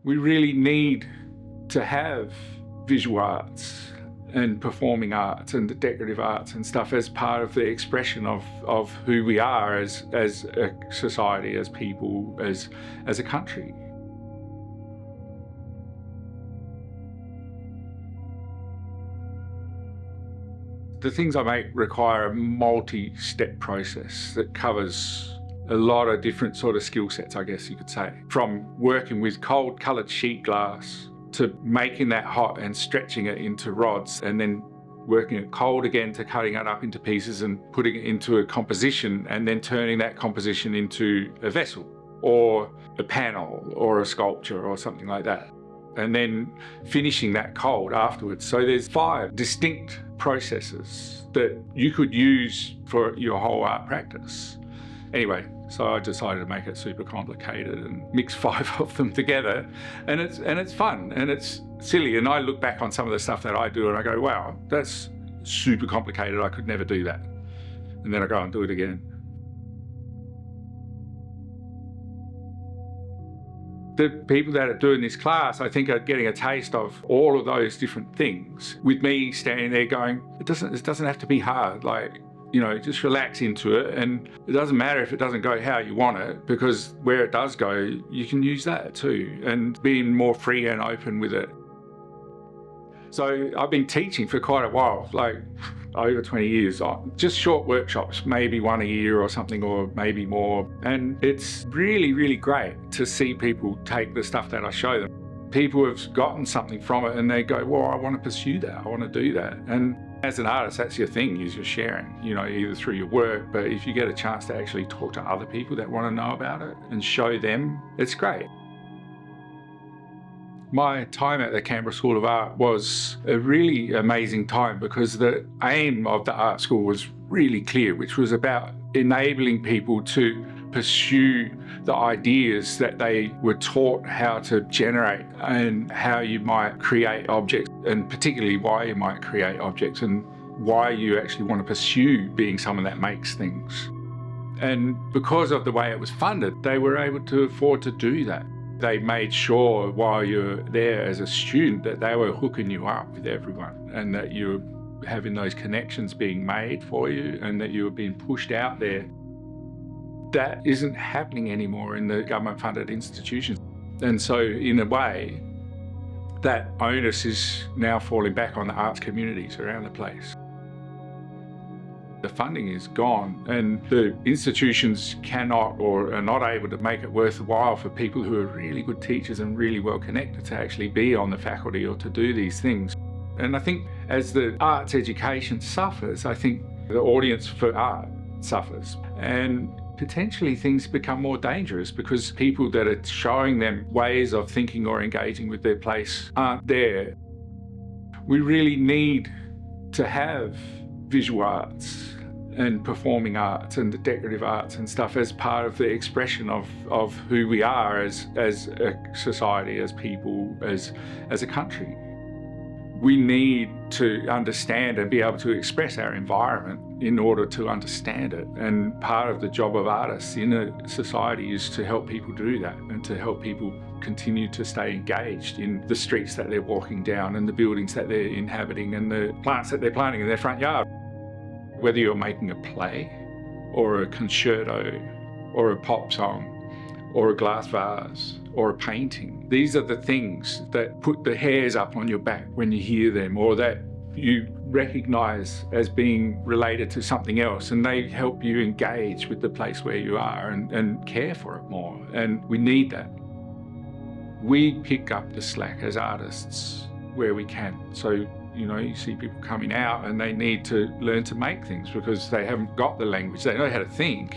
We really need to have visual arts and performing arts and the decorative arts and stuff as part of the expression of who we are as a society, as people, as a country. The things I make require a multi-step process that covers a lot of different sort of skill sets, I guess you could say. From working with cold coloured sheet glass to making that hot and stretching it into rods, and then working it cold again to cutting it up into pieces and putting it into a composition, and then turning that composition into a vessel or a panel or a sculpture or something like that, and then finishing that cold afterwards. So there's 5 distinct processes that you could use for your whole art practice. Anyway, so I decided to make it super complicated and mix 5 of them together, and it's fun and it's silly. And I look back on some of the stuff that I do and I go, wow, that's super complicated. I could never do that. And then I go and do it again. The people that are doing this class, I think, are getting a taste of all of those different things, with me standing there going, it doesn't have to be hard. Like, you know, just relax into it, and it doesn't matter if it doesn't go how you want it, because where it does go, you can use that too, and being more free and open with it. So I've been teaching for quite a while, like over 20 years, just short workshops, maybe 1 a year or something, or maybe more. And it's really, really great to see people take the stuff that I show them. People have gotten something from it and they go, well, I want to pursue that, I want to do that. And as an artist, that's your thing, is you're sharing, you know, either through your work, but if you get a chance to actually talk to other people that want to know about it and show them, it's great. My time at the Canberra School of Art was a really amazing time, because the aim of the art school was really clear, which was about enabling people to pursue the ideas that they were taught how to generate, and how you might create objects, and particularly why you might create objects, and why you actually want to pursue being someone that makes things. And because of the way it was funded, they were able to afford to do that. They made sure while you're there as a student that they were hooking you up with everyone, and that you're having those connections being made for you, and that you were being pushed out there. That isn't happening anymore in the government-funded institutions. And so, in a way, that onus is now falling back on the arts communities around the place. The funding is gone, and the institutions cannot, or are not able to, make it worthwhile for people who are really good teachers and really well connected to actually be on the faculty or to do these things. And I think as the arts education suffers, I think the audience for art suffers, and potentially things become more dangerous, because people that are showing them ways of thinking or engaging with their place aren't there. We really need to have visual arts and performing arts and the decorative arts and stuff as part of the expression of who we are as a society, as people, as a country. We need to understand and be able to express our environment in order to understand it. And part of the job of artists in a society is to help people do that, and to help people continue to stay engaged in the streets that they're walking down, and the buildings that they're inhabiting, and the plants that they're planting in their front yard. Whether you're making a play or a concerto or a pop song or a glass vase or a painting, these are the things that put the hairs up on your back when you hear them, or that you recognise as being related to something else, and they help you engage with the place where you are and care for it more. And we need that. We pick up the slack as artists where we can. So, you know, you see people coming out and they need to learn to make things because they haven't got the language. They know how to think,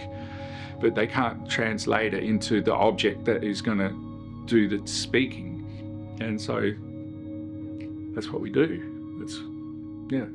but they can't translate it into the object that is going to do the speaking. And so that's what we do. Yeah.